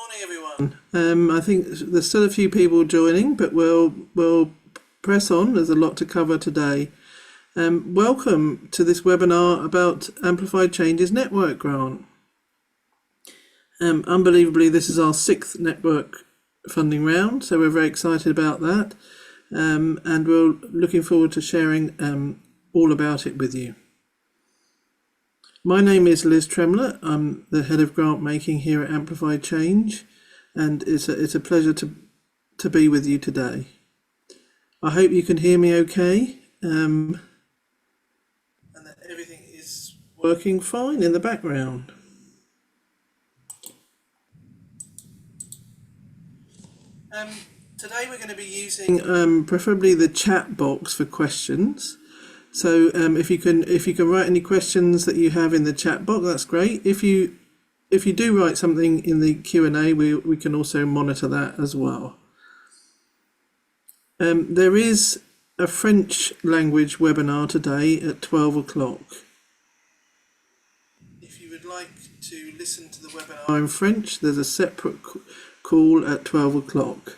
morning, everyone. I think there's still a few people joining, but we'll press on. There's a lot to cover today. Welcome to this webinar about Amplified Change's network grant. Unbelievably, this is our 6th network funding round, so we're very excited about that, and we're looking forward to sharing all about it with you. My name is Liz Tremler. I'm the head of grant making here at AmplifyChange, and it's a pleasure to be with you today. I hope you can hear me okay, and that everything is working fine in the background. Today we're going to be using preferably the chat box for questions. So if you can write any questions that you have in the chat box, that's great. If you do write something in the Q&A, we can also monitor that as well. There is a French language webinar today at 12 o'clock. If you would like to listen to the webinar in French, there's a separate call at 12 o'clock.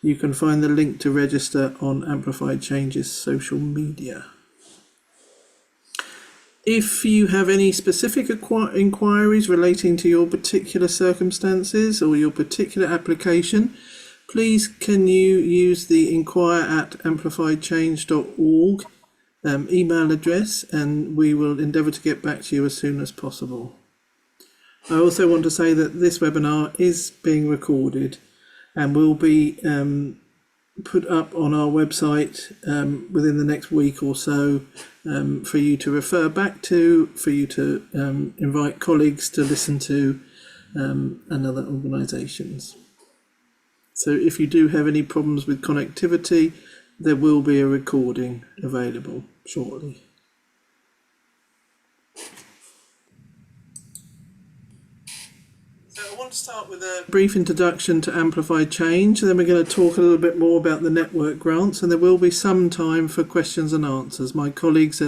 You can find the link to register on Amplified Change's social media. If you have any specific inquiries relating to your particular circumstances or your particular application, please can you use the inquire@amplifychange.org email address, and we will endeavour to get back to you as soon as possible. I also want to say that this webinar is being recorded and will be put up on our website within the next week or so, for you to refer back to, for you to invite colleagues to listen to, and other organisations. So if you do have any problems with connectivity, there will be a recording available shortly. So I want to start with a brief introduction to Amplified Change, then we're going to talk a little bit more about the network grants, and there will be some time for questions and answers. My colleagues,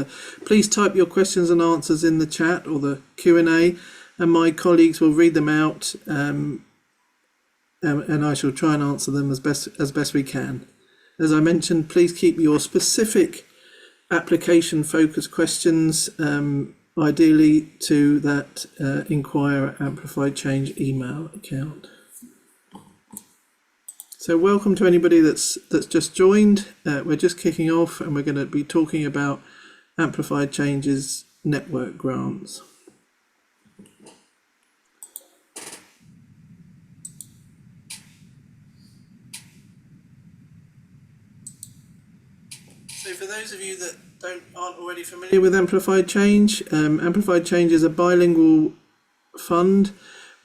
please type your questions and answers in the chat or the Q&A, and my colleagues will read them out, and I shall try and answer them as best we can. As I mentioned, please keep your specific application focused questions ideally to that inquire Amplified Change email account. So welcome to anybody that's just joined. We're just kicking off, and we're going to be talking about Amplified Change's network grants. So for those of you that aren't already familiar with Amplified Change, Amplified Change is a bilingual fund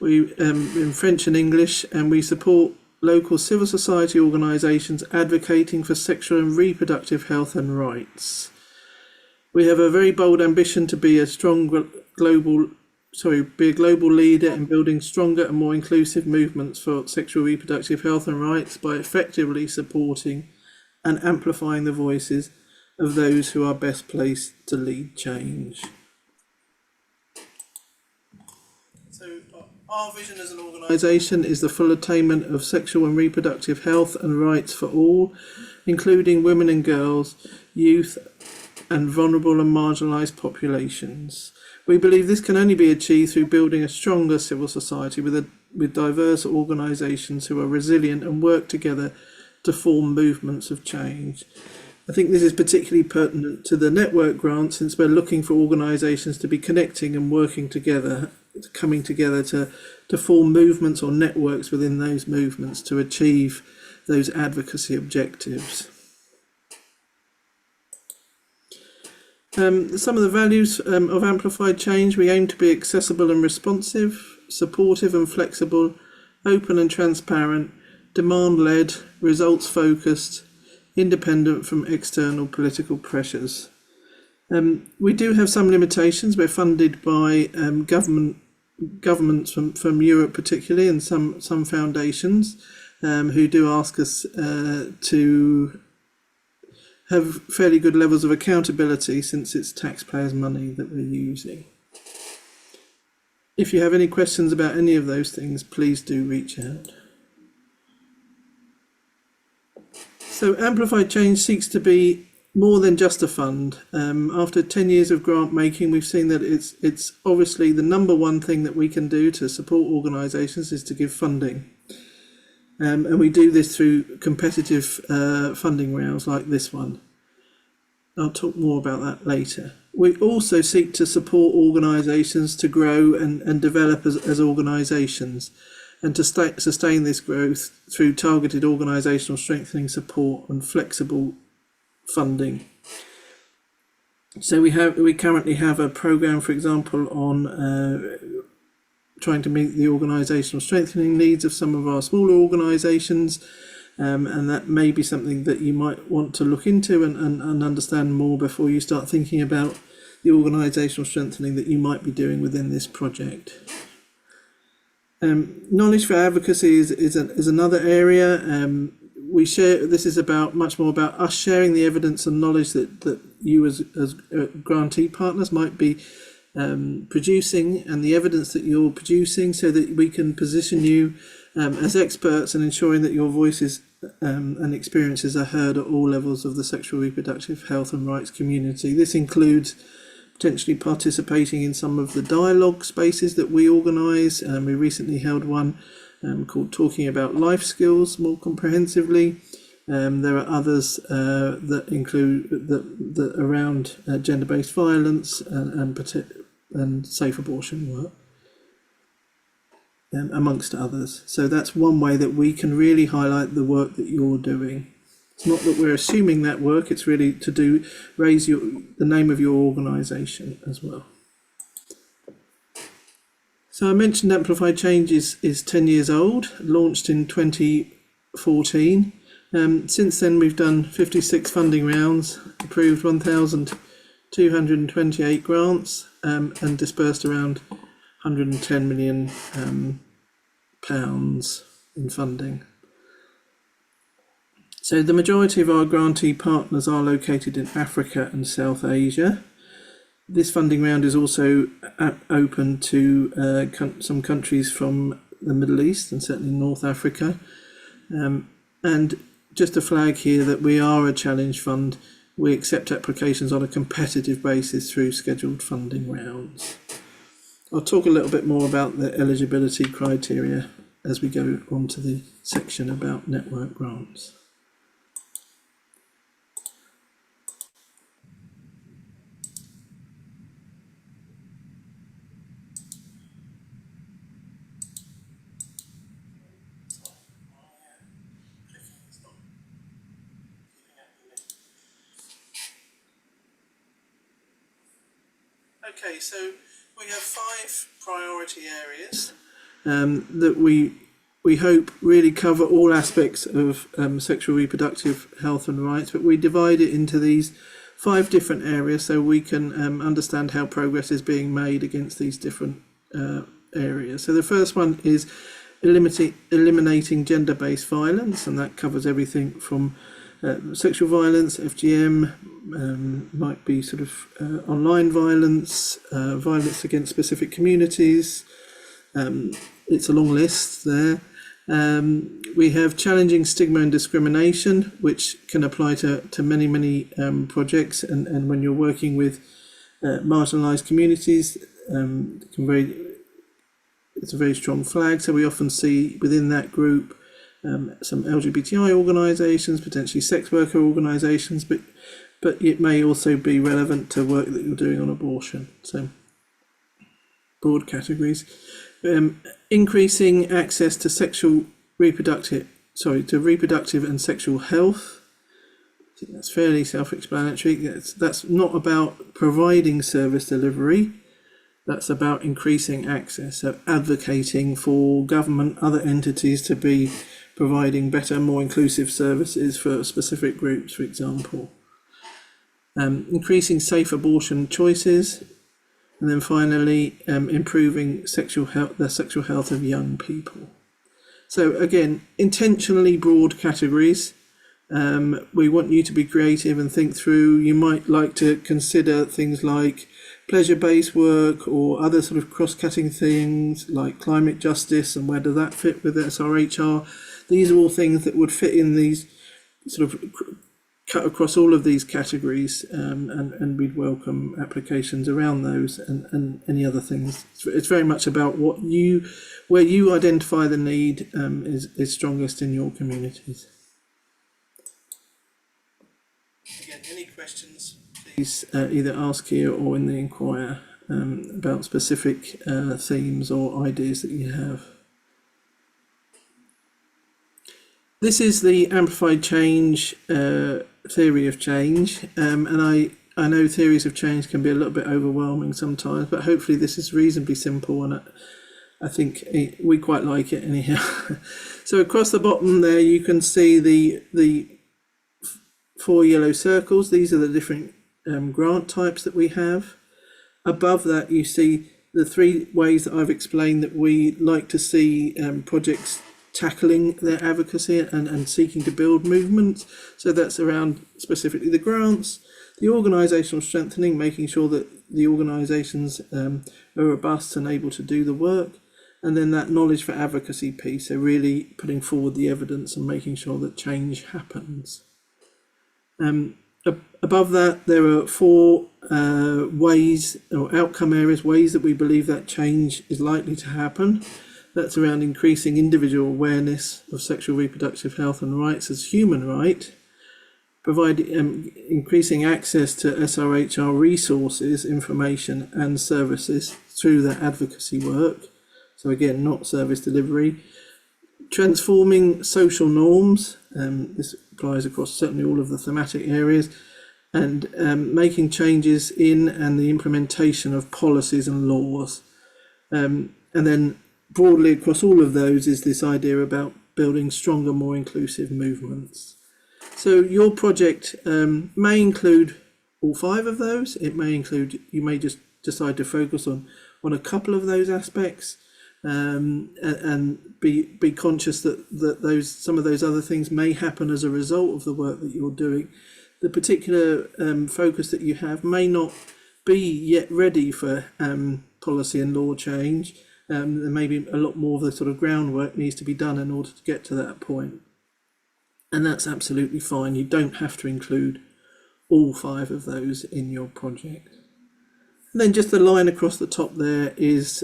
in French and English, and we support local civil society organisations advocating for sexual and reproductive health and rights. We have a very bold ambition to be a global leader in building stronger and more inclusive movements for sexual reproductive health and rights by effectively supporting and amplifying the voices of those who are best placed to lead change. So our vision as an organisation is the full attainment of sexual and reproductive health and rights for all, including women and girls, youth, and vulnerable and marginalised populations. We believe this can only be achieved through building a stronger civil society with diverse organisations who are resilient and work together to form movements of change. I think this is particularly pertinent to the network grant, since we're looking for organisations to be connecting and working together, coming together to form movements or networks within those movements to achieve those advocacy objectives. Some of the values of Amplified Change: we aim to be accessible and responsive, supportive and flexible, open and transparent, demand-led, results-focused, independent from external political pressures. We do have some limitations. We're funded by governments from Europe particularly, and some foundations who do ask us to have fairly good levels of accountability, since it's taxpayers' money that we're using. If you have any questions about any of those things, please do reach out. So Amplify Change seeks to be more than just a fund. After 10 years of grant making, we've seen that it's obviously the number one thing that we can do to support organisations is to give funding. And we do this through competitive funding rounds like this one. I'll talk more about that later. We also seek to support organisations to grow and develop as organisations, and to sustain this growth through targeted organisational strengthening support and flexible funding. So we currently have a programme, for example, on trying to meet the organisational strengthening needs of some of our smaller organisations, and that may be something that you might want to look into and understand more before you start thinking about the organisational strengthening that you might be doing within this project. Knowledge for advocacy is another area. We share. This is much more about us sharing the evidence and knowledge that you as grantee partners might be producing, and the evidence that you're producing, so that we can position you as experts and ensuring that your voices and experiences are heard at all levels of the sexual reproductive health and rights community. This includes potentially participating in some of the dialogue spaces that we organise. We recently held one called Talking About Life Skills more comprehensively. There are others that include that around gender-based violence and safe abortion work, amongst others. So that's one way that we can really highlight the work that you're doing. It's not that we're assuming that work, it's really to raise the name of your organisation as well. So I mentioned Amplify Change is 10 years old, launched in 2014. Since then we've done 56 funding rounds, approved 1,228 grants, and dispersed around £110 million in funding. So the majority of our grantee partners are located in Africa and South Asia. This funding round is also open to some countries from the Middle East and certainly North Africa. And just to flag here that we are a challenge fund. We accept applications on a competitive basis through scheduled funding rounds. I'll talk a little bit more about the eligibility criteria as we go on to the section about network grants. Okay, so we have 5 priority areas that we hope really cover all aspects of sexual reproductive health and rights, but we divide it into these 5 different areas so we can understand how progress is being made against these different areas. So the first one is eliminating gender-based violence, and that covers everything from sexual violence, FGM, might be sort of online violence, violence against specific communities. It's a long list there. We have challenging stigma and discrimination, which can apply to many projects, and when you're working with marginalised communities, it's a very strong flag. So we often see within that group some LGBTI organisations, potentially sex worker organisations, but it may also be relevant to work that you're doing on abortion. So broad categories. Increasing access to reproductive and sexual health. I think that's fairly self-explanatory. That's not about providing service delivery. That's about increasing access, so advocating for government, other entities to be providing better, more inclusive services for specific groups, for example. Increasing safe abortion choices, and then finally improving the sexual health of young people. So again, intentionally broad categories. We want you to be creative and think through. You might like to consider things like pleasure-based work or other sort of cross-cutting things like climate justice, and where does that fit with SRHR? These are all things that would fit in these sort of cut across all of these categories, and we'd welcome applications around those and any other things. It's very much about where you identify the need is strongest in your communities. Again, any questions, please either ask here or in the inquiry about specific themes or ideas that you have. This is the amplified change theory of change, and I know theories of change can be a little bit overwhelming sometimes, but hopefully this is reasonably simple, and I think we quite like it anyhow. So across the bottom there you can see the 4 yellow circles. These are the different grant types that we have. Above that you see the 3 ways that I've explained that we like to see projects tackling their advocacy and seeking to build movements. So that's around specifically the grants, the organisational strengthening, making sure that the organisations are robust and able to do the work, and then that knowledge for advocacy piece, so really putting forward the evidence and making sure that change happens. Above that there are 4 ways or outcome areas, ways that we believe that change is likely to happen. That's around increasing individual awareness of sexual reproductive health and rights as human right, increasing access to SRHR resources, information and services through that advocacy work. So again, not service delivery. Transforming social norms, this applies across certainly all of the thematic areas, and making changes in and the implementation of policies and laws. And then broadly across all of those is this idea about building stronger, more inclusive movements. So your project may include all 5 of those. It may include, you may just decide to focus on a couple of those aspects, and be conscious that some of those other things may happen as a result of the work that you're doing. The particular focus that you have may not be yet ready for policy and law change. There may be a lot more of the sort of groundwork needs to be done in order to get to that point. And that's absolutely fine. You don't have to include all 5 of those in your project. And then just the line across the top there is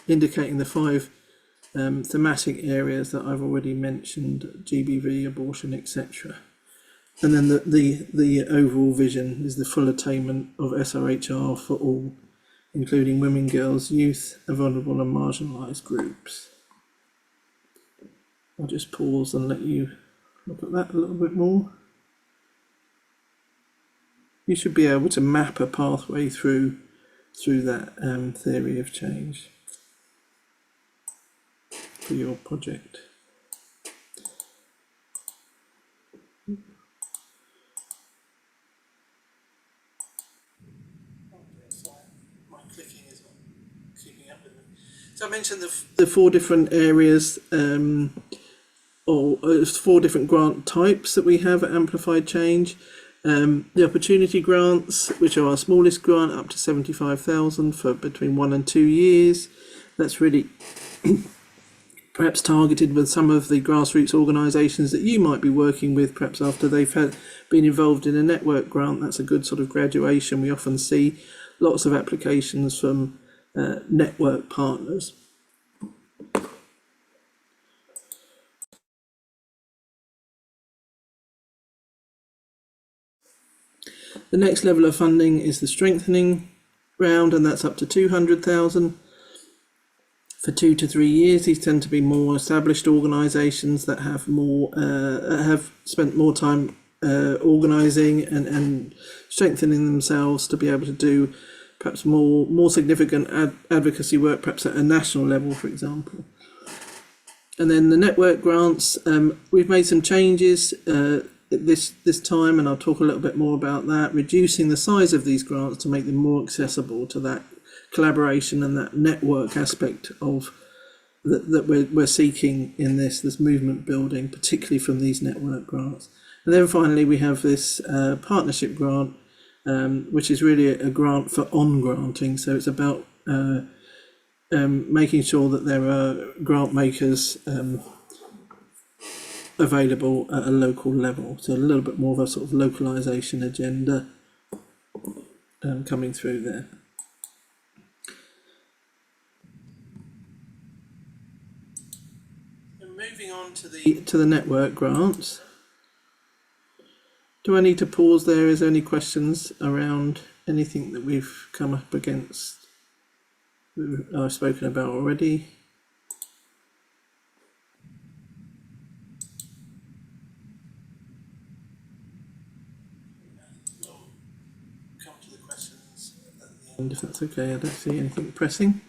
indicating the 5 thematic areas that I've already mentioned: GBV, abortion, etc. And then the overall vision is the full attainment of SRHR for all, including women, girls, youth, and vulnerable and marginalised groups. I'll just pause and let you look at that a little bit more. You should be able to map a pathway through that theory of change for your project. So I mentioned the 4 different areas or 4 different grant types that we have at Amplified Change. The opportunity grants, which are our smallest grant, up to 75,000 for between 1 and 2 years. That's really perhaps targeted with some of the grassroots organisations that you might be working with, perhaps after they've been involved in a network grant. That's a good sort of graduation. We often see lots of applications from network partners. The next level of funding is the strengthening round, and that's up to 200,000 for 2 to 3 years. These tend to be more established organisations that have spent more time organising and strengthening themselves to be able to do perhaps more significant advocacy work, perhaps at a national level, for example. And then the network grants, we've made some changes this time, and I'll talk a little bit more about that, reducing the size of these grants to make them more accessible to that collaboration and that network aspect of that we're seeking in this movement building, particularly from these network grants. And then finally we have this partnership grant, which is really a grant for on-granting. So it's about making sure that there are grant makers available at a local level. So a little bit more of a sort of localisation agenda coming through there. And moving on to the network grants. Do I need to pause there? Is there any questions around anything that we've come up against that I've spoken about already? We'll come to the questions at the end if that's okay. I don't see anything pressing.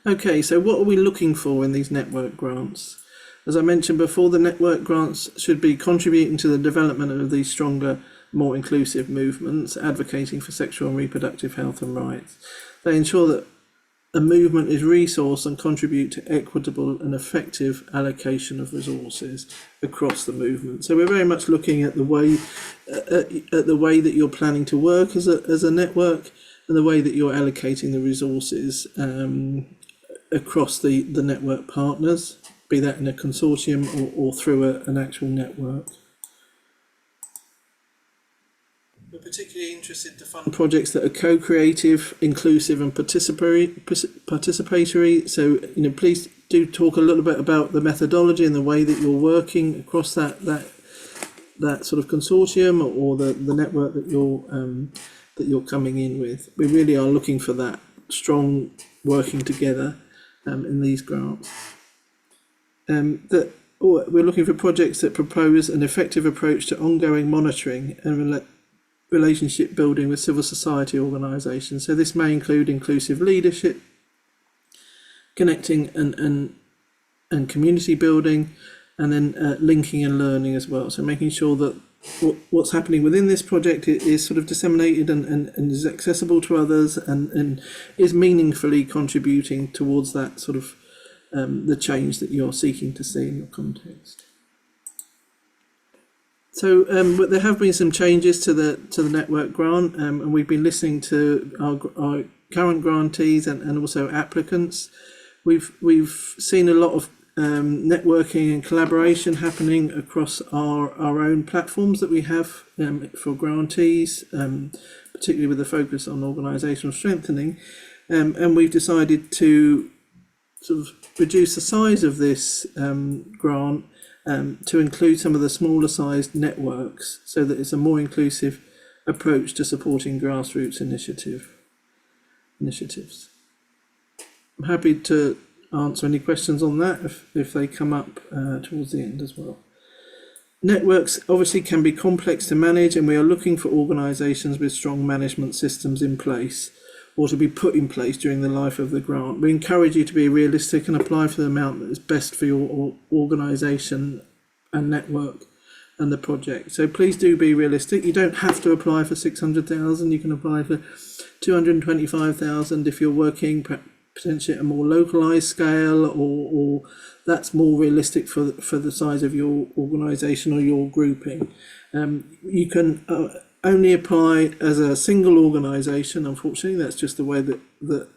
Okay, so what are we looking for in these network grants? As I mentioned before, the network grants should be contributing to the development of these stronger, more inclusive movements, advocating for sexual and reproductive health and rights. They ensure that a movement is resourced and contribute to equitable and effective allocation of resources across the movement. So we're very much looking at the way that you're planning to work as a network, and the way that you're allocating the resources across the network partners, be that in a consortium or through an actual network. We're particularly interested to fund projects that are co-creative, inclusive and participatory. So, please do talk a little bit about the methodology and the way that you're working across that sort of consortium or the network that you're coming in with. We really are looking for that strong working together in these grants. We're looking for projects that propose an effective approach to ongoing monitoring and relationship building with civil society organisations. So this may include inclusive leadership, connecting and community building, and then linking and learning as well. So making sure that what's happening within this project is sort of disseminated and is accessible to others and is meaningfully contributing towards that sort of the change that you're seeking to see in your context. So but there have been some changes to the network grant, and we've been listening to our current grantees and also applicants. We've seen a lot of networking and collaboration happening across our own platforms that we have for grantees, particularly with the focus on organisational strengthening, and we've decided to sort of reduce the size of this grant to include some of the smaller sized networks, so that it's a more inclusive approach to supporting grassroots initiatives. I'm happy to answer any questions on that if they come up towards the end as well. Networks obviously can be complex to manage, and we are looking for organisations with strong management systems in place or to be put in place during the life of the grant. We encourage you to be realistic and apply for the amount that is best for your organisation and network and the project. So please do be realistic. You don't have to apply for 600,000. You can apply for 225,000 if you're working potentially at a more localised scale, or that's more realistic for the size of your organisation or your grouping. You can only apply as a single organisation. Unfortunately, that's just the way that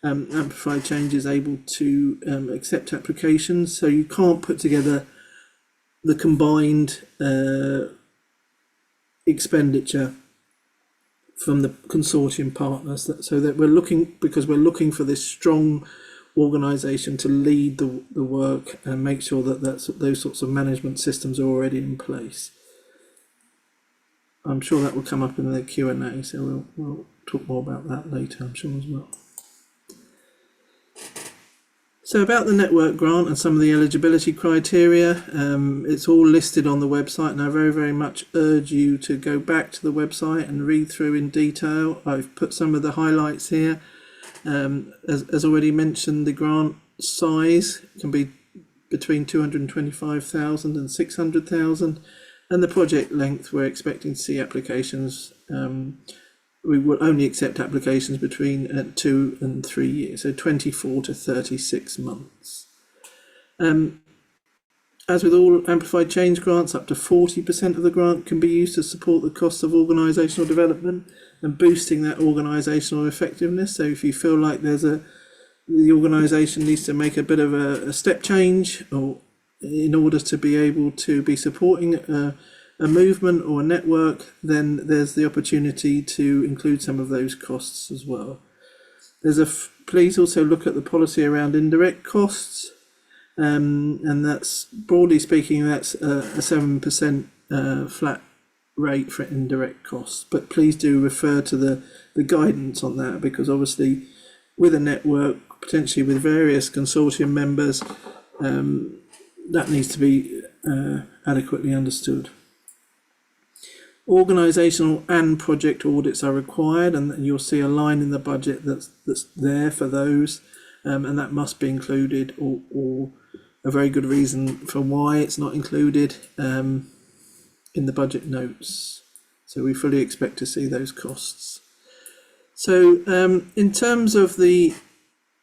AmplifyChange is able to accept applications. So you can't put together the combined expenditure from the consortium partners. So that we're looking for this strong organisation to lead the work and make sure that those sorts of management systems are already in place. I'm sure that will come up in the Q&A, so we'll talk more about that later, I'm sure, as well. So about the network grant and some of the eligibility criteria, it's all listed on the website, and I very, very much urge you to go back to the website and read through in detail. I've put some of the highlights here. As already mentioned, the grant size can be between 225,000 and 600,000. And the project length, we're expecting to see applications. We will only accept applications between 2 and 3 years, so 24 to 36 months. As with all Amplified Change grants, up to 40% of the grant can be used to support the costs of organisational development and boosting that organisational effectiveness. So if you feel like the organisation needs to make a bit of a step change, or in order to be able to be supporting a movement or a network, then there's the opportunity to include some of those costs as well. Please also look at the policy around indirect costs. And that's, broadly speaking, that's a 7% flat rate for indirect costs. But please do refer to the guidance on that, because obviously with a network, potentially with various consortium members, that needs to be adequately understood. Organisational and project audits are required, and you'll see a line in the budget that's there for those, and that must be included, or a very good reason for why it's not included in the budget notes. So we fully expect to see those costs. So in terms of the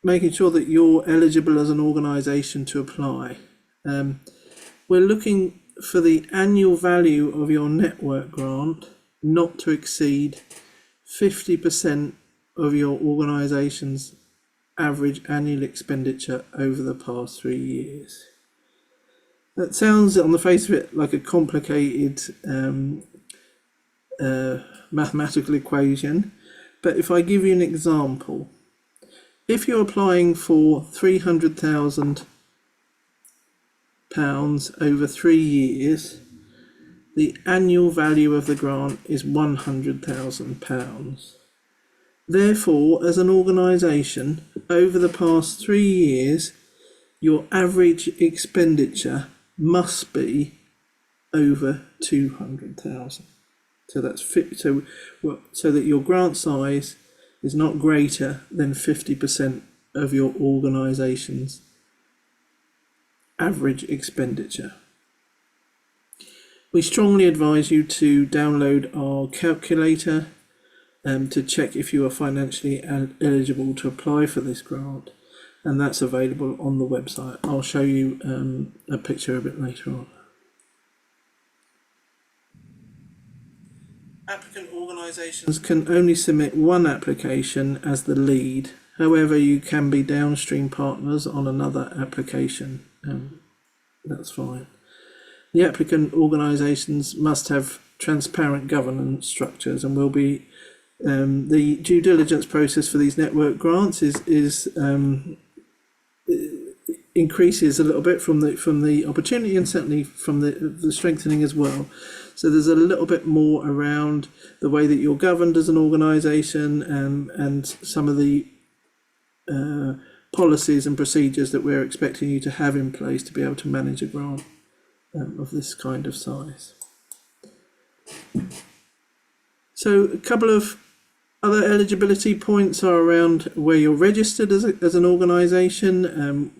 making sure that you're eligible as an organisation to apply, we're looking for the annual value of your network grant not to exceed 50% of your organisation's average annual expenditure over the past 3 years. That sounds, on the face of it, like a complicated mathematical equation, but if I give you an example, if you're applying for £300,000 over 3 years, the annual value of the grant is £100,000. Therefore, as an organisation, over the past 3 years, your average expenditure must be over 200,000. So that's so that your grant size is not greater than 50% of your organisation's average expenditure. We strongly advise you to download our calculator to check if you are financially eligible to apply for this grant, and that's available on the website. I'll show you a picture a bit later on. Applicant organisations can only submit one application as the lead. However, you can be downstream partners on another application. That's fine. The applicant organisations must have transparent governance structures, and will be the due diligence process for these network grants increases a little bit from the opportunity, and certainly from the strengthening as well. So there's a little bit more around the way that you're governed as an organisation, and some of the policies and procedures that we're expecting you to have in place to be able to manage a grant of this kind of size. So a couple of other eligibility points are around where you're registered as an organisation.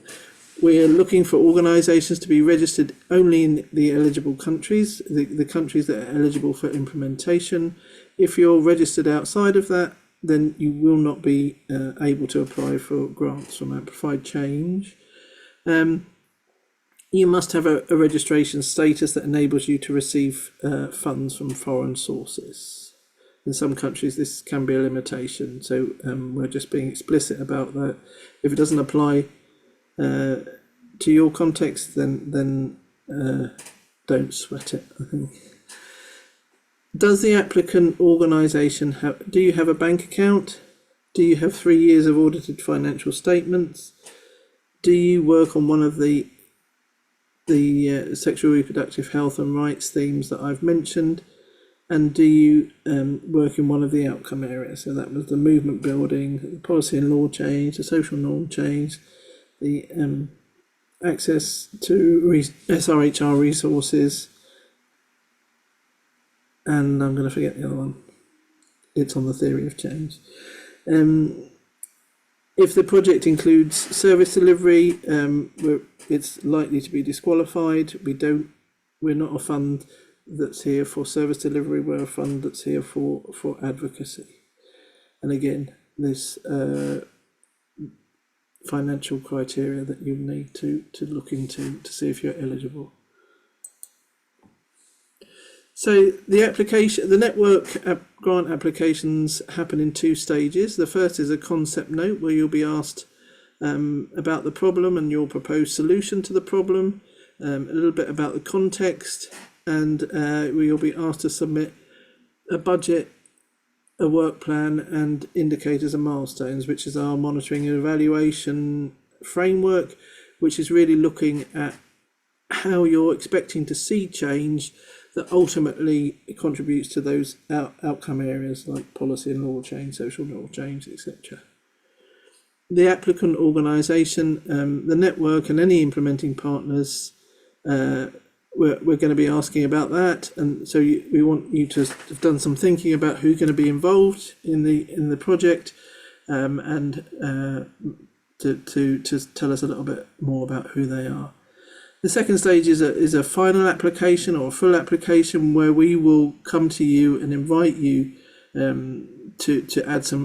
We're looking for organisations to be registered only in the eligible countries, the countries that are eligible for implementation. If you're registered outside of that, then you will not be able to apply for grants from AmplifyChange. You must have a registration status that enables you to receive funds from foreign sources. In some countries, this can be a limitation, so we're just being explicit about that. If it doesn't apply to your context, then don't sweat it, I think. Does the applicant organisation do you have a bank account? Do you have 3 years of audited financial statements? Do you work on one of the sexual reproductive health and rights themes that I've mentioned? And do you work in one of the outcome areas? So that was the movement building, the policy and law change, the social norm change, the access to SRHR resources, and I'm going to forget the other one. It's on the theory of change. If the project includes service delivery, it's likely to be disqualified. We're not a fund that's here for service delivery. We're a fund that's here for advocacy. And again, this financial criteria that you need to look into to see if you're eligible. So the network grant applications happen in 2 stages. The first is a concept note where you'll be asked about the problem and your proposed solution to the problem, a little bit about the context, and you'll be asked to submit a budget, a work plan, and indicators and milestones, which is our monitoring and evaluation framework, which is really looking at how you're expecting to see change that ultimately contributes to those outcome areas like policy and law change, social law change, etc. The applicant organisation, the network, and any implementing partners, we're going to be asking about that, and so we want you to have done some thinking about who's going to be involved in the project, and to tell us a little bit more about who they are. The second stage is a final application or a full application where we will come to you and invite you to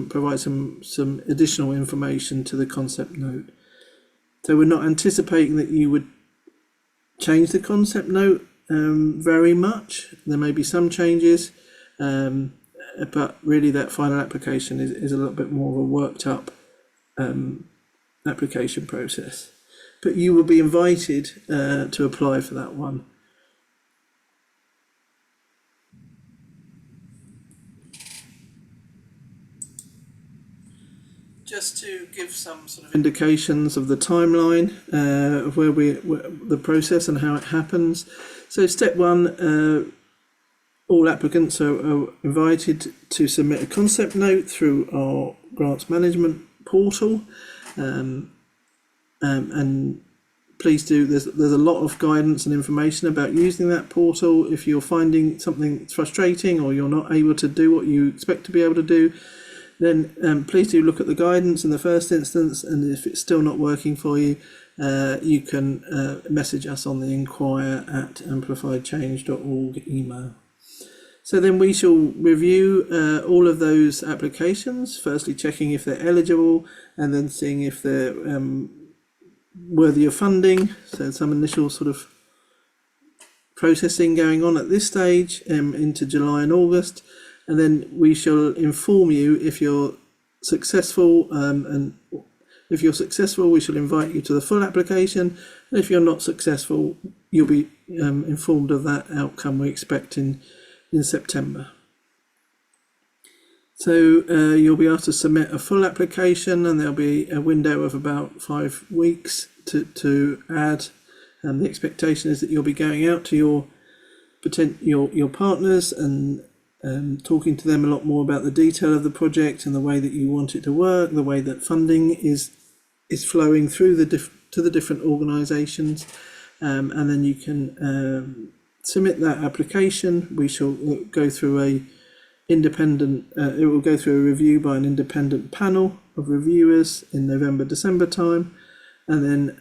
provide some additional information to the concept note. So we're not anticipating that you would change the concept note very much. There may be some changes, but really that final application is a little bit more of a worked up application process. But you will be invited to apply for that one. Just to give some sort of indications of the timeline of where the process and how it happens. So step 1, all applicants are invited to submit a concept note through our grants management portal, and please do. There's a lot of guidance and information about using that portal. If you're finding something frustrating or you're not able to do what you expect to be able to do, then please do look at the guidance in the first instance, and if it's still not working for you, you can message us on the inquire@amplifychange.org email. So then we shall review all of those applications, firstly checking if they're eligible and then seeing if they're worthy of funding. So some initial sort of processing going on at this stage into July and August. And then we shall inform you if you're successful, and if you're successful, we shall invite you to the full application. And if you're not successful, you'll be informed of that outcome we expect in September. So you'll be asked to submit a full application, and there'll be a window of about 5 weeks to add. And the expectation is that you'll be going out to your partners and talking to them a lot more about the detail of the project and the way that you want it to work, the way that funding is flowing through to the different organisations, and then you can submit that application. We shall go through it will go through a review by an independent panel of reviewers in November-December time, and then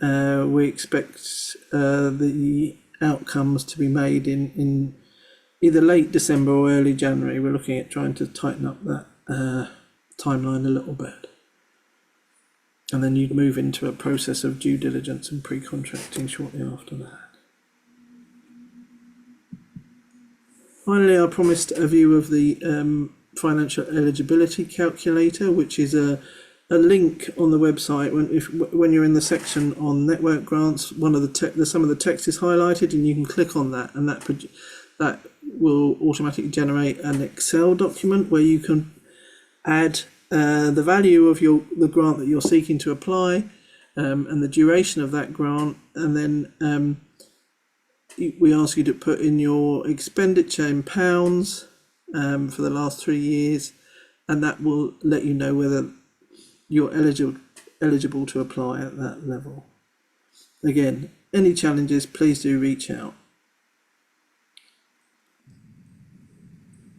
we expect the outcomes to be made in either late December or early January. We're looking at trying to tighten up that timeline a little bit. And then you'd move into a process of due diligence and pre-contracting shortly after that. Finally, I promised a view of the financial eligibility calculator, which is a link on the website. When you're in the section on network grants, some of the text is highlighted, and you can click on that, and that will automatically generate an Excel document where you can add the value of the grant that you're seeking to apply, and the duration of that grant, and then we ask you to put in your expenditure in pounds for the last 3 years, and that will let you know whether you're eligible to apply at that level. Again, any challenges, please do reach out.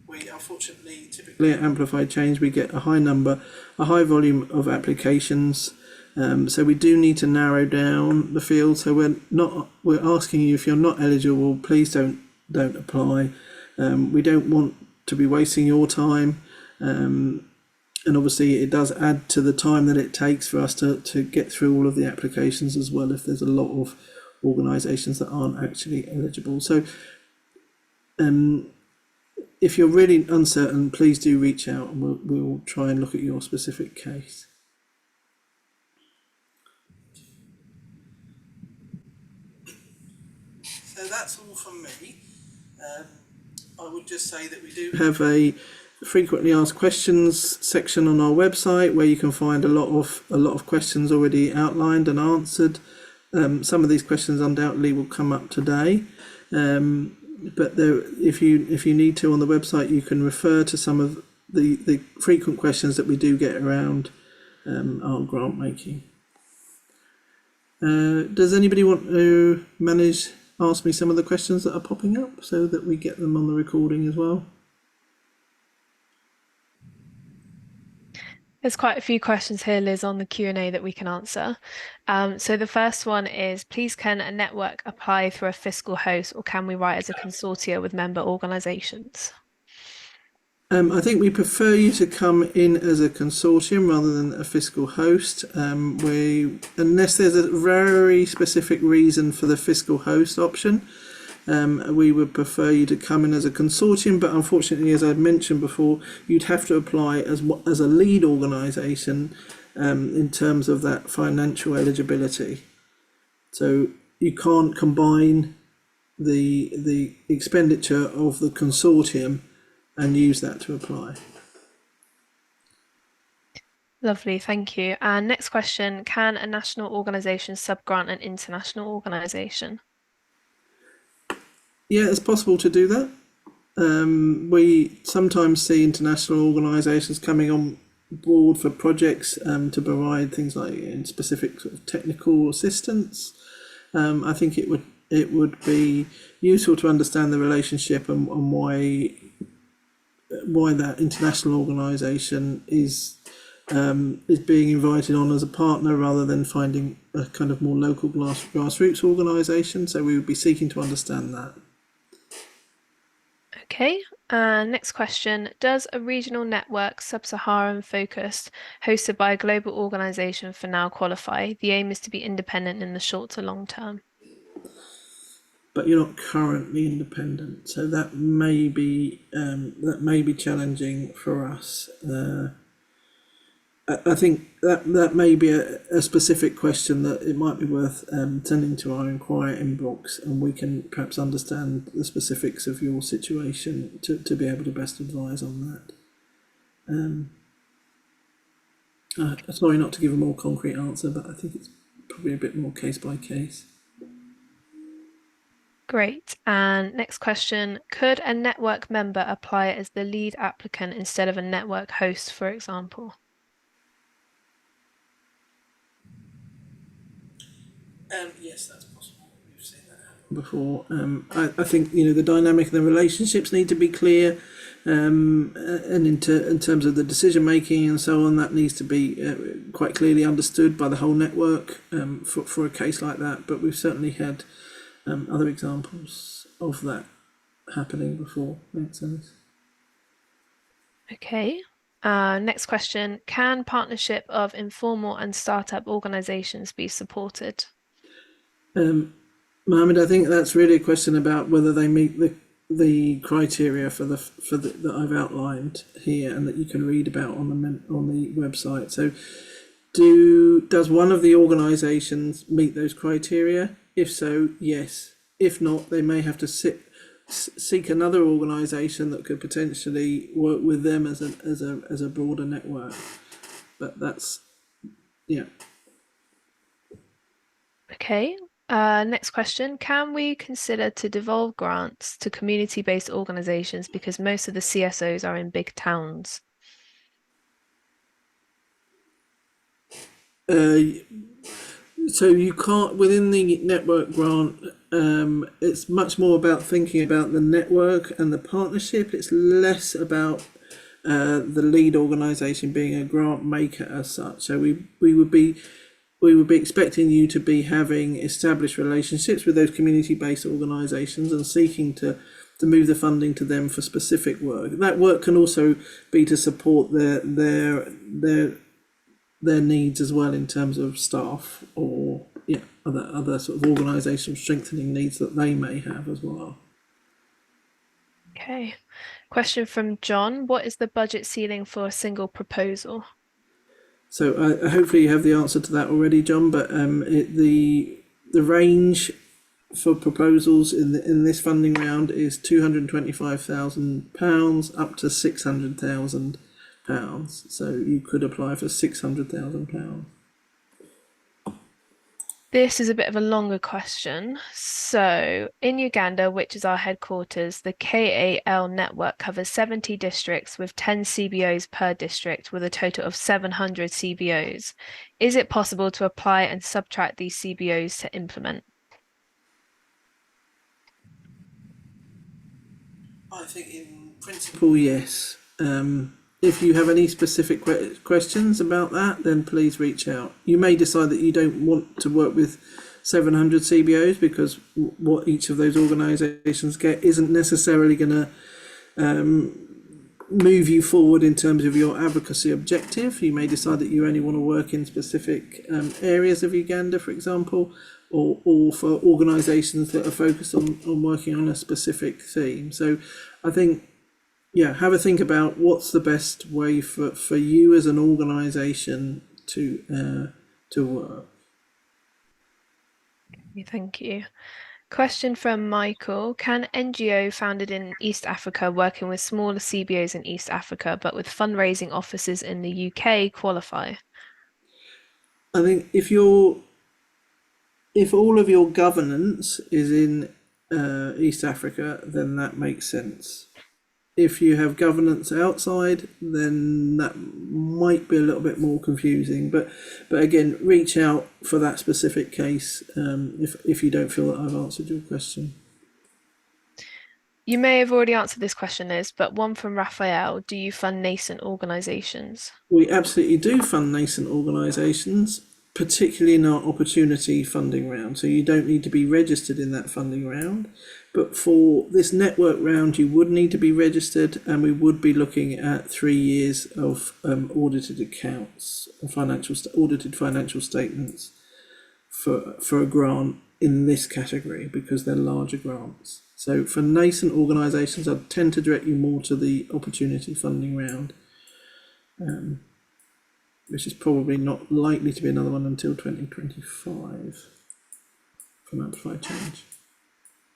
We unfortunately, typically at AmplifyChange, we get a high volume of applications, so we do need to narrow down the field. So we're asking you, if you're not eligible, please don't apply. We don't want to be wasting your time, and obviously it does add to the time that it takes for us to get through all of the applications as well, if there's a lot of organisations that aren't actually eligible. So if you're really uncertain, please do reach out and we'll try and look at your specific case. So that's all from me. I would just say that we do have a frequently asked questions section on our website where you can find a lot of questions already outlined and answered. Some of these questions undoubtedly will come up today, but there, if you need to, on the website you can refer to some of the frequent questions that we do get around our grant making. Does anybody want to ask me some of the questions that are popping up so that we get them on the recording as well? There's quite a few questions here, Liz, on the Q&A that we can answer. So the first one is, please can a network apply through a fiscal host, or can we write as a consortia with member organisations? I think we prefer you to come in as a consortium rather than a fiscal host. Unless there's a very specific reason for the fiscal host option, we would prefer you to come in as a consortium, but unfortunately, as I mentioned before, you'd have to apply as a lead organisation in terms of that financial eligibility. So you can't combine the expenditure of the consortium and use that to apply. Lovely, thank you. And next question, can a national organisation subgrant an international organisation? Yeah, it's possible to do that. We sometimes see international organisations coming on board for projects to provide things like specific sort of technical assistance. I think it would be useful to understand the relationship and why that international organisation is being invited on as a partner rather than finding a kind of more local grassroots organisation. So we would be seeking to understand that. Okay, next question. Does a regional network, sub-Saharan focused, hosted by a global organisation for now qualify? The aim is to be independent in the short to long term. But you're not currently independent, so that may be challenging for us. I think that may be a specific question that it might be worth sending to our inquiry inbox, and we can perhaps understand the specifics of your situation to be able to best advise on that. Sorry not to give a more concrete answer, but I think it's probably a bit more case by case. Great. And next question, could a network member apply as the lead applicant instead of a network host, for example? Yes, that's possible. We've seen that happen before. I think the dynamic and the relationships need to be clear, and in terms of the decision making and so on, that needs to be quite clearly understood by the whole network for a case like that. But we've certainly had other examples of that happening before. Makes sense. Okay. Next question, can partnership of informal and startup organisations be supported? Mohammed, I think that's really a question about whether they meet the criteria that I've outlined here and that you can read about on the website. So, does one of the organisations meet those criteria? If so, yes. If not, they may have to seek another organisation that could potentially work with them as a broader network. But that's Okay. Next question, can we consider to devolve grants to community-based organisations because most of the CSOs are in big towns? So you can't, within the network grant, it's much more about thinking about the network and the partnership. It's less about the lead organisation being a grant maker as such. So we would be we would be expecting you to be having established relationships with those community-based organisations and seeking to move the funding to them for specific work. That work can also be to support their needs as well in terms of staff or other sort of organisational strengthening needs that they may have as well. Okay. Question from John. What is the budget ceiling for a single proposal? So hopefully you have the answer to that already, John. But the range for proposals in this funding round is £225,000 up to £600,000. So you could apply for £600,000. This is a bit of a longer question. So, in Uganda, which is our headquarters, the KAL network covers 70 districts with 10 CBOs per district, with a total of 700 CBOs. Is it possible to apply and subtract these CBOs to implement? I think in principle, yes. If you have any specific questions about that, then please reach out. You may decide that you don't want to work with 700 CBOs because what each of those organisations get isn't necessarily going to move you forward in terms of your advocacy objective. You may decide that you only want to work in specific areas of Uganda, for example, or for organisations that are focused on working on a specific theme. So I think, have a think about what's the best way for you as an organisation to work. Thank you. Question from Michael. Can NGO founded in East Africa working with smaller CBOs in East Africa but with fundraising offices in the UK qualify? I think if all of your governance is in East Africa, then that makes sense. If you have governance outside, then that might be a little bit more confusing. But again, reach out for that specific case if you don't feel that I've answered your question. You may have already answered this question, Liz, but one from Raphael. Do you fund nascent organisations? We absolutely do fund nascent organisations, particularly in our opportunity funding round. So you don't need to be registered in that funding round. But for this network round, you would need to be registered, and we would be looking at 3 years of audited accounts, audited financial statements for a grant in this category because they're larger grants. So for nascent organisations, I'd tend to direct you more to the opportunity funding round, which is probably not likely to be another one until 2025 from AmplifyChange.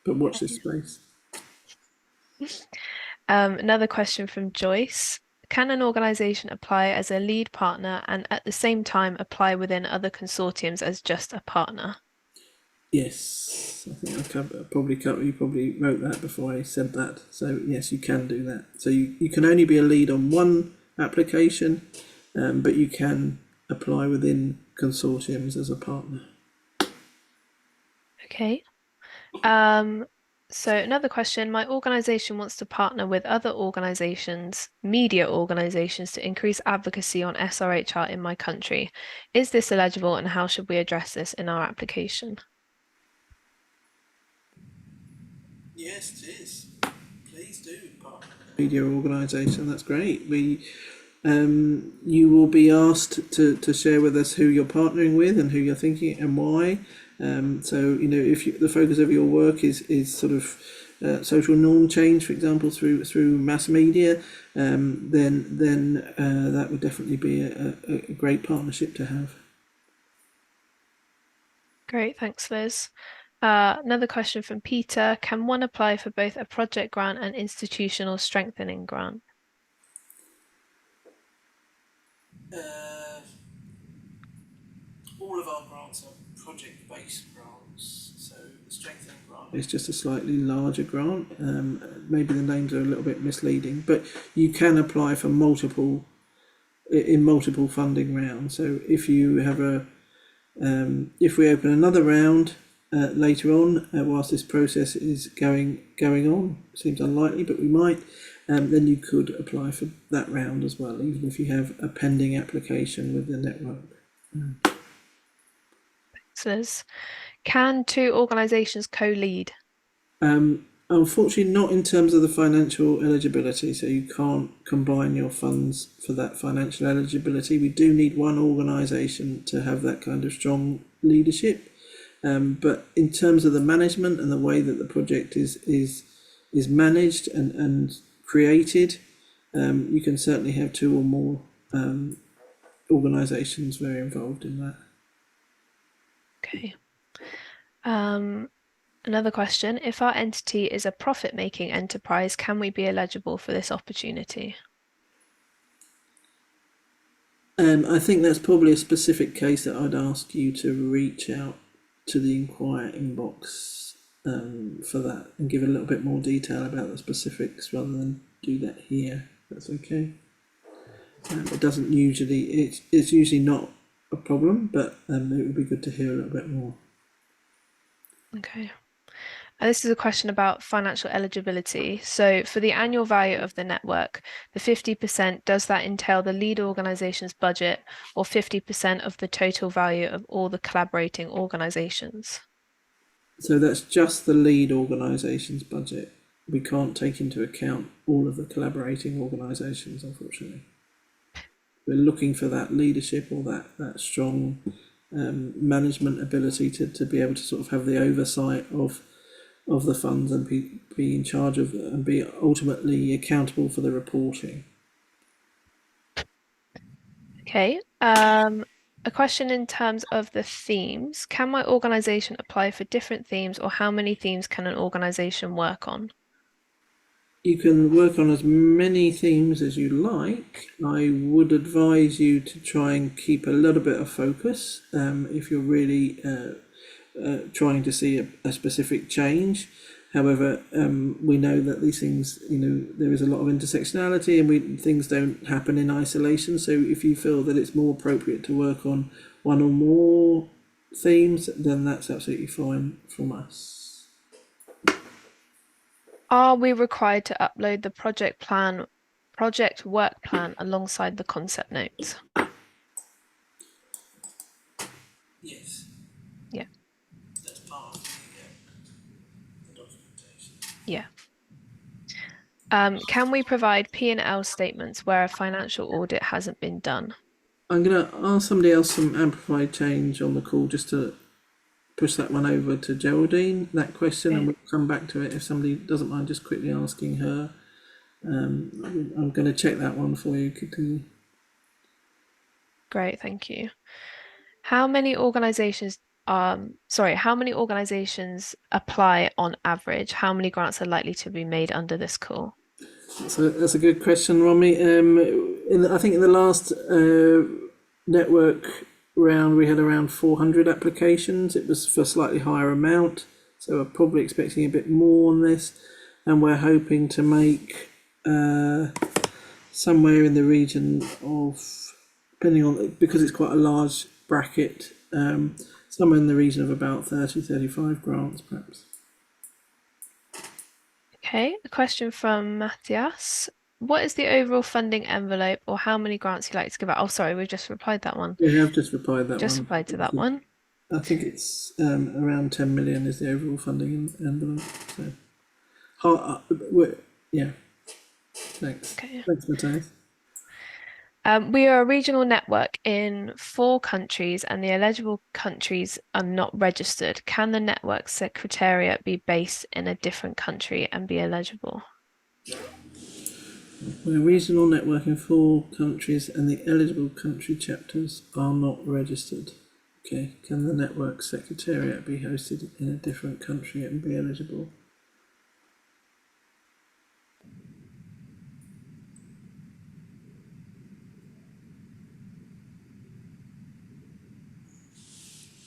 But watch this space. Another question from Joyce. Can an organisation apply as a lead partner and at the same time apply within other consortiums as just a partner? Yes, I think you probably wrote that before I said that. So yes, you can do that. So you can only be a lead on one application, but you can apply within consortiums as a partner. Okay. So another question, my organisation wants to partner with other organisations, media organisations, to increase advocacy on SRHR in my country. Is this eligible and how should we address this in our application? Yes, it is. Please do partner with a media organisation. That's great. You will be asked to share with us who you're partnering with and who you're thinking and why. So if the focus of your work is sort of social norm change, for example, through mass media, then that would definitely be a great partnership to have. Great, thanks, Liz. Another question from Peter. Can one apply for both a project grant and institutional strengthening grant? All of our grants are project-based grants, so the strengthening grant is just a slightly larger grant. Maybe the names are a little bit misleading, but you can apply for multiple funding rounds. So if you have if we open another round later on, whilst this process is going on, seems unlikely, but we might, then you could apply for that round as well, even if you have a pending application with the network. Liz. Can two organisations co-lead? Unfortunately, not in terms of the financial eligibility, so you can't combine your funds for that financial eligibility. We do need one organisation to have that kind of strong leadership. But in terms of the management and the way that the project is managed and created, you can certainly have two or more organisations very involved in that. Okay. Another question. If our entity is a profit-making enterprise, can we be eligible for this opportunity? I think that's probably a specific case that I'd ask you to reach out to the inquire inbox for that and give a little bit more detail about the specifics rather than do that here. That's okay. It doesn't usually, it's usually not a problem, but it would be good to hear a little bit more. Okay. This is a question about financial eligibility. So for the annual value of the network, the 50%, does that entail the lead organization's budget or 50% of the total value of all the collaborating organizations? So that's just the lead organisation's budget. We can't take into account all of the collaborating organisations, unfortunately. We're looking for that leadership or that strong management ability to be able to sort of have the oversight of the funds and be in charge of and be ultimately accountable for the reporting. Okay. A question in terms of the themes. Can my organization apply for different themes, or how many themes can an organization work on? You can work on as many themes as you like. I would advise you to try and keep a little bit of focus if you're really trying to see a specific change. However, we know that these things, there is a lot of intersectionality and things don't happen in isolation. So if you feel that it's more appropriate to work on one or more themes, then that's absolutely fine from us. Are we required to upload the project work plan alongside the concept notes? Yes. Yeah. That's part of the documentation. Yeah. Can we provide P&L statements where a financial audit hasn't been done? I'm going to ask somebody else from AmplifyChange on the call just to push that one over to Geraldine, that question, and we'll come back to it if somebody doesn't mind just quickly asking her. I'm going to check that one for you. Great, thank you. How many organizations apply on average? How many grants are likely to be made under this call? So that's a good question, Romy. I think in the last network round we had around 400 applications. It was for a slightly higher amount, so we're probably expecting a bit more on this, and we're hoping to make somewhere in the region of, depending on, because it's quite a large bracket, somewhere in the region of about 35 grants perhaps. Okay, a question from Matthias. What is the overall funding envelope, or how many grants you like to give out? Oh, sorry, we've just replied that one. We have just replied that Just one. replied to that one. I think it's around 10 million is the overall funding envelope. So, yeah. Thanks. Okay. Thanks, Matthias. We are a regional network in 4 countries, and the eligible countries are not registered. Can the network secretariat be based in a different country and be eligible? We're a regional network in 4 countries, and the eligible country chapters are not registered. Okay, can the network secretariat be hosted in a different country and be eligible?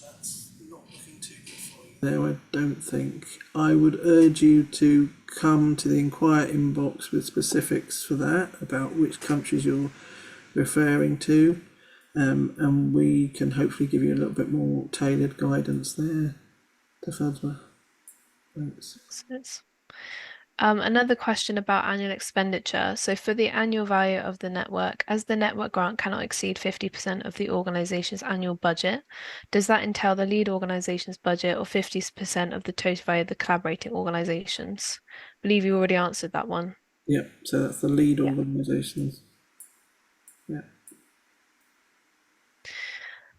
That's not looking too good for you. No, I don't think. I would urge you to come to the inquire inbox with specifics for that, about which countries you're referring to. And we can hopefully give you a little bit more tailored guidance there to Fadsma. Thanks. Another question about annual expenditure. So for the annual value of the network, as the network grant cannot exceed 50% of the organization's annual budget, does that entail the lead organization's budget or 50% of the total value of the collaborating organizations? I believe you already answered that one. Yeah, so that's the lead Yeah. organisations. Yeah.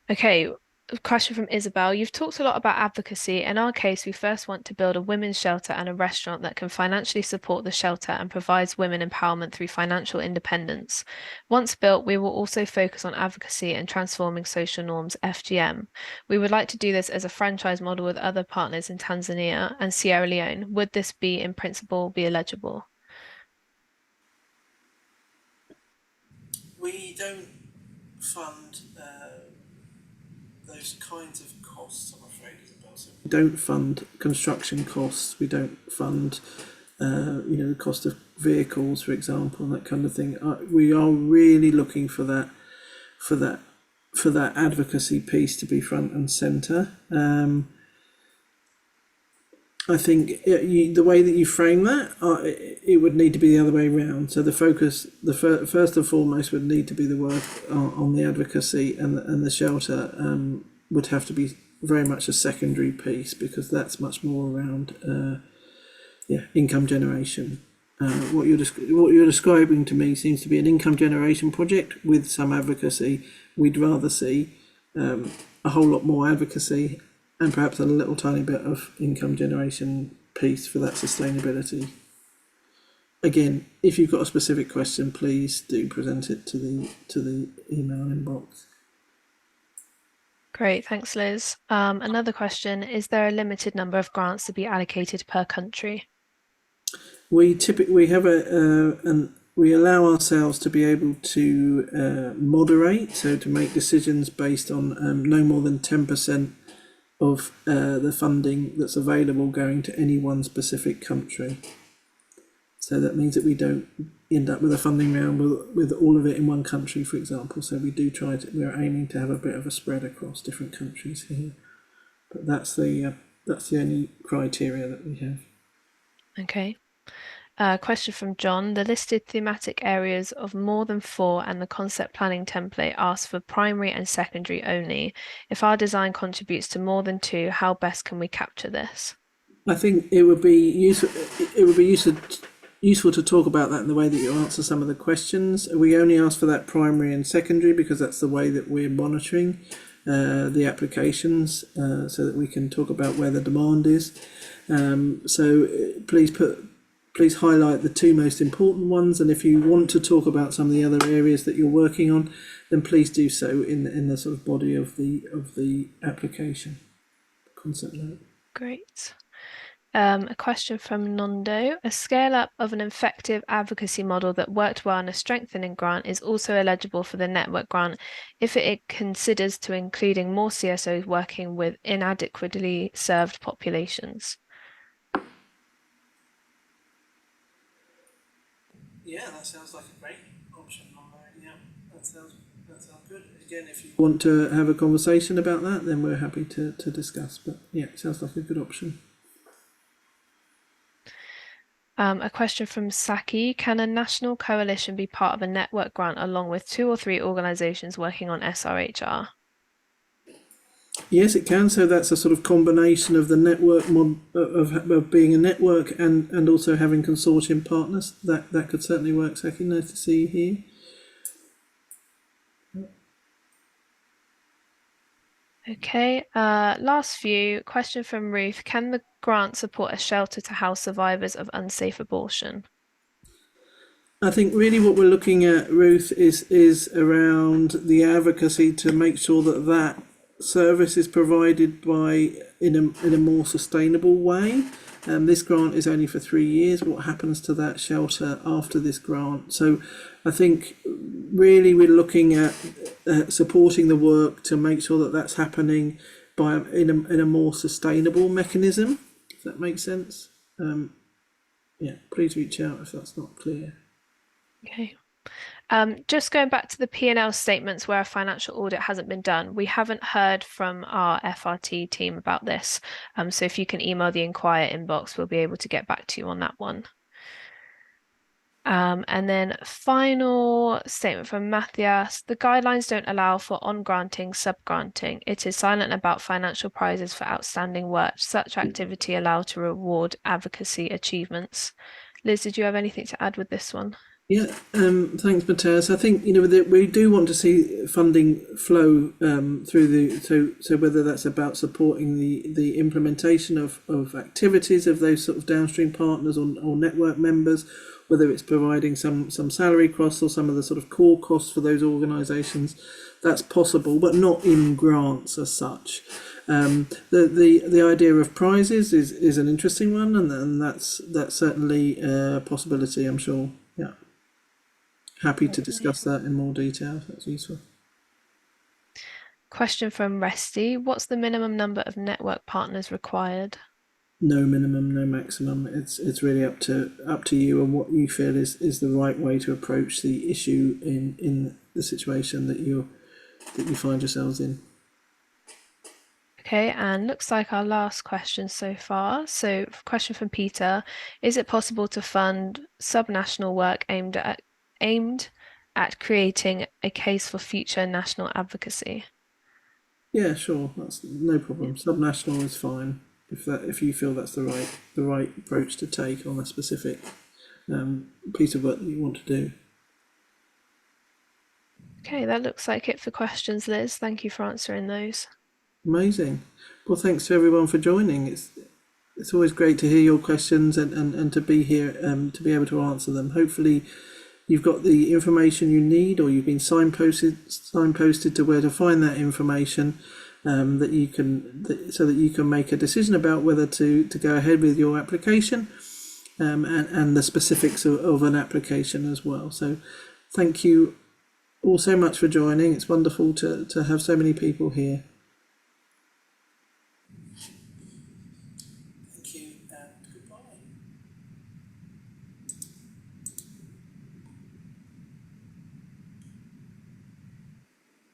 Okay, a question from Isabel. You've talked a lot about advocacy. In our case, we first want to build a women's shelter and a restaurant that can financially support the shelter and provides women empowerment through financial independence. Once built, we will also focus on advocacy and transforming social norms, FGM. We would like to do this as a franchise model with other partners in Tanzania and Sierra Leone. Would this be, in principle, be eligible? We don't fund those kinds of costs, I'm afraid, Isabel. So we don't fund construction costs. We don't fund, the cost of vehicles, for example, and that kind of thing. We are really looking for that, for that, for that advocacy piece to be front and centre. I think the way that you frame that, it would need to be the other way around. So the focus, first and foremost, would need to be the work on the advocacy, and the shelter would have to be very much a secondary piece, because that's much more around income generation. What you're describing to me seems to be an income generation project with some advocacy. We'd rather see a whole lot more advocacy and perhaps a little tiny bit of income generation piece for that sustainability. Again, if you've got a specific question, please do present it to the email inbox. Great, thanks, Liz. Another question, is there a limited number of grants to be allocated per country? We typically have we allow ourselves to be able to moderate, so to make decisions based on no more than 10% of the funding that's available going to any one specific country. So that means that we don't end up with a funding round with all of it in one country, for example. So we do we're aiming to have a bit of a spread across different countries here. But that's the only criteria that we have. Okay. Question from John. The listed thematic areas of more than 4 and the concept planning template asks for primary and secondary only. If our design contributes to more than 2, how best can we capture this? I think it would be useful. It would be useful to talk about that in the way that you answer some of the questions. We only ask for that primary and secondary because that's the way that we're monitoring the applications, so that we can talk about where the demand is. So please highlight the 2 most important ones, and if you want to talk about some of the other areas that you're working on, then please do so in the sort of body of the application concept note. Great. A question from Nondo. A scale up of an effective advocacy model that worked well in a strengthening grant is also eligible for the network grant if it considers to including more CSOs working with inadequately served populations. Yeah, that sounds like a great option. Yeah, that sounds good. Again, if you want to have a conversation about that, then we're happy to discuss. But yeah, it sounds like a good option. A question from Saki. Can a national coalition be part of a network grant along with 2 or 3 organizations working on SRHR? Yes, it can. So that's a sort of combination of the network of being a network and also having consortium partners. That could certainly work. Saki, nice to see you here. Okay, last few. Question from Ruth. Can the grant support a shelter to house survivors of unsafe abortion? I think really what we're looking at, Ruth, is around the advocacy to make sure that that service is provided in a more sustainable way. This grant is only for 3 years. What happens to that shelter after this grant? So I think really we're looking at supporting the work to make sure that that's happening in a more sustainable mechanism, if that makes sense. Yeah, please reach out if that's not clear. Okay. Just going back to the P&L statements where a financial audit hasn't been done, we haven't heard from our FRT team about this. So if you can email the inquire inbox, we'll be able to get back to you on that one. And then final statement from Matthias. The guidelines don't allow for on-granting, sub-granting. It is silent about financial prizes for outstanding work. Such activity allowed to reward advocacy achievements. Liz, did you have anything to add with this one? Yeah, thanks, Matthias. I think that we do want to see funding flow through so whether that's about supporting the implementation of activities of those sort of downstream partners or network members, whether it's providing some salary costs or some of the sort of core costs for those organisations, that's possible, but not in grants as such. The idea of prizes is an interesting one, and that's certainly a possibility, I'm sure. Yeah. Happy to discuss that in more detail if that's useful. Question from Resty. What's the minimum number of network partners required? No minimum, no maximum. It's really up to you and what you feel is the right way to approach the issue in the situation that you find yourselves in. Okay, and looks like our last question so far. So, question from Peter: is it possible to fund subnational work aimed at creating a case for future national advocacy? Yeah, sure. That's no problem. Subnational is fine if you feel that's the right approach to take on a specific piece of work that you want to do. Okay, that looks like it for questions, Liz. Thank you for answering those. Amazing. Well, thanks to everyone for joining. It's always great to hear your questions and to be here to be able to answer them. Hopefully you've got the information you need, or you've been signposted to where to find that information so that you can make a decision about whether to go ahead with your application and the specifics of an application as well. So thank you all so much for joining. It's wonderful to have so many people here.